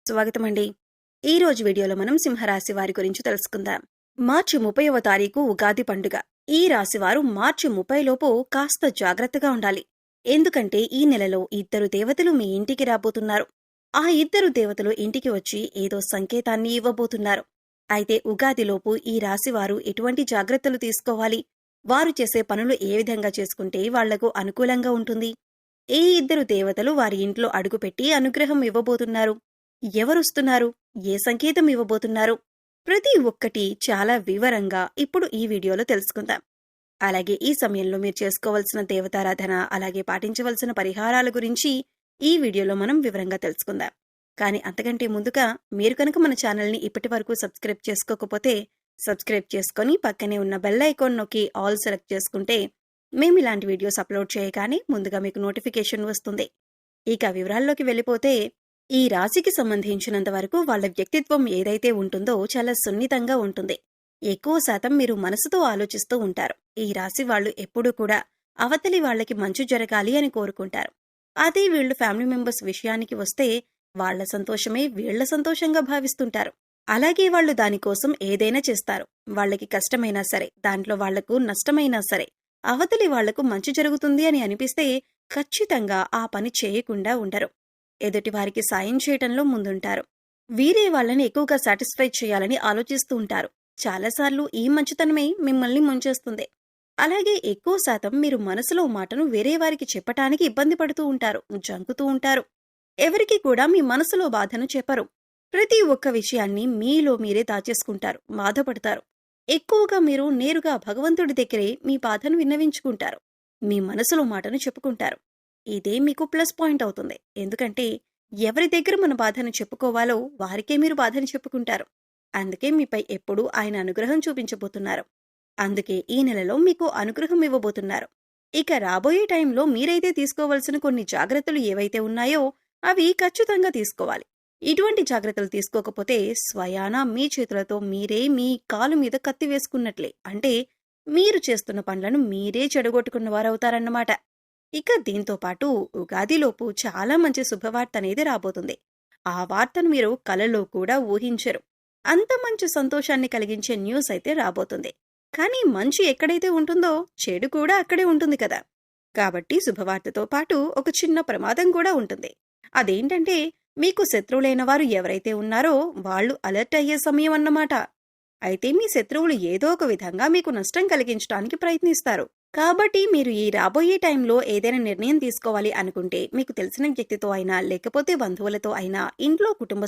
స్వాగతమండి. ఈ రోజు వీడియోలో మనం సింహరాశి వారి గురించి తెలుసుకుందాం. మార్చి 30వ తారీఖు ఉగాది పండుగ. ఈ రాశివారు మార్చి 30 లోపు కాస్త జాగ్రత్తగా ఉండాలి. ఎందుకంటే ఈ నెలలో ఇద్దరు దేవతలు మీ ఇంటికి రాబోతున్నారు. ఆ ఇద్దరు దేవతలు ఇంటికి వచ్చి ఏదో సంకేతాన్ని ఇవ్వబోతున్నారు. అయితే ఉగాదిలోపు ఈ రాశివారు ఎటువంటి జాగ్రత్తలు తీసుకోవాలి? వారు చేసే పనులు ఏ విధంగా చేసుకుంటే వాళ్లకు అనుకూలంగా ఉంటుంది? ఏ ఇద్దరు దేవతలు వారి ఇంట్లో అడుగుపెట్టి అనుగ్రహం ఇవ్వబోతున్నారు? ఎవరొస్తున్నారు? ఏ సంకేతం ఇవ్వబోతున్నారు? ప్రతి ఒక్కటి చాలా వివరంగా ఇప్పుడు ఈ వీడియోలో తెలుసుకుందాం. అలాగే ఈ సమయంలో మీరు చేసుకోవాల్సిన దేవతారాధన, అలాగే పాటించవలసిన పరిహారాల గురించి ఈ వీడియోలో మనం వివరంగా తెలుసుకుందాం. కానీ అంతకంటే ముందుగా మీరు కనుక మన ఛానల్ని ఇప్పటి వరకు సబ్స్క్రైబ్ చేసుకోకపోతే సబ్స్క్రైబ్ చేసుకొని పక్కనే ఉన్న బెల్ ఐకాన్ నొక్కి ఆల్ సెలెక్ట్ చేసుకుంటే మేము ఇలాంటి వీడియోస్ అప్లోడ్ చేయగానే ముందుగా మీకు నోటిఫికేషన్ వస్తుంది. ఇక వివరాల్లోకి వెళ్ళిపోతే ఈ రాశికి సంబంధించినంత వరకు వాళ్ల వ్యక్తిత్వం ఏదైతే ఉంటుందో చాలా సున్నితంగా ఉంటుంది. ఎక్కువ శాతం మీరు మనసుతో ఆలోచిస్తూ ఉంటారు. ఈ రాశి వాళ్లు ఎప్పుడూ కూడా అవతలి వాళ్లకి మంచి జరగాలి అని కోరుకుంటారు. అదే వీళ్లు ఫ్యామిలీ మెంబర్స్ విషయానికి వస్తే వాళ్ల సంతోషమే వీళ్ల సంతోషంగా భావిస్తుంటారు. అలాగే వాళ్లు దానికోసం ఏదైనా చేస్తారు. వాళ్లకి కష్టమైనా సరే, దాంట్లో వాళ్లకు నష్టమైనా సరే, అవతలి వాళ్లకు మంచి జరుగుతుంది అని అనిపిస్తే ఖచ్చితంగా ఆ పని చేయకుండా ఉండరు. ఎదుటివారికి సాయం చేయటంలో ముందుంటారు. వీరే వాళ్ళని ఎక్కువగా సాటిస్ఫై చేయాలని ఆలోచిస్తూ ఉంటారు. చాలాసార్లు ఈ మంచితనమే మిమ్మల్ని ముంచేస్తుంది. అలాగే ఎక్కువ శాతం మీరు మనసులో మాటను వేరే వారికి చెప్పటానికి ఇబ్బంది పడుతూ ఉంటారు, జంకుతూ ఉంటారు. ఎవరికి కూడా మీ మనసులో బాధను చెప్పరు. ప్రతి ఒక్క విషయాన్ని మీలో మీరే దాచేసుకుంటారు, బాధపడతారు. ఎక్కువగా మీరు నేరుగా భగవంతుడి దగ్గరే మీ బాధను విన్నవించుకుంటారు. మీ మనసులో మాటను చెప్పుకుంటారు. ఇదే మీకు ప్లస్ పాయింట్ అవుతుంది. ఎందుకంటే ఎవరి దగ్గర మన బాధను చెప్పుకోవాలో వారికే మీరు బాధను చెప్పుకుంటారు. అందుకే మీపై ఎప్పుడూ ఆయన అనుగ్రహం చూపించబోతున్నారు. అందుకే ఈ నెలలో మీకు అనుగ్రహం ఇవ్వబోతున్నారు. ఇక రాబోయే టైంలో మీరైతే తీసుకోవాల్సిన కొన్ని జాగ్రత్తలు ఏవైతే ఉన్నాయో అవి ఖచ్చితంగా తీసుకోవాలి. ఇటువంటి జాగ్రత్తలు తీసుకోకపోతే స్వయానా మీ చేతులతో మీరే మీ కాలు మీద కత్తి వేసుకున్నట్లే. అంటే మీరు చేస్తున్న పనులను మీరే చెడగొట్టుకున్న వారవుతారన్నమాట. ఇక దీంతో పాటు ఉగాదిలోపు చాలా మంచి శుభవార్త అనేది రాబోతుంది. ఆ వార్తను మీరు కలలో కూడా ఊహించరు. అంత మంచి సంతోషాన్ని కలిగించే న్యూస్ అయితే రాబోతుంది. కానీ మంచి ఎక్కడైతే ఉంటుందో చెడు కూడా అక్కడే ఉంటుంది కదా. కాబట్టి శుభవార్తతో పాటు ఒక చిన్న ప్రమాదం కూడా ఉంటుంది. అదేంటంటే మీకు శత్రువులైన వారు ఎవరైతే ఉన్నారో వాళ్ళు అలర్ట్ అయ్యే సమయం అన్నమాట. అయితే మీ శత్రువులు ఏదో ఒక విధంగా మీకు నష్టం కలిగించడానికి ప్రయత్నిస్తారు. కాబట్టి మీరు ఈ రాబోయే టైంలో ఏదైనా నిర్ణయం తీసుకోవాలి అనుకుంటే మీకు తెలిసిన వ్యక్తితో అయినా, లేకపోతే బంధువులతో అయినా, ఇంట్లో కుటుంబ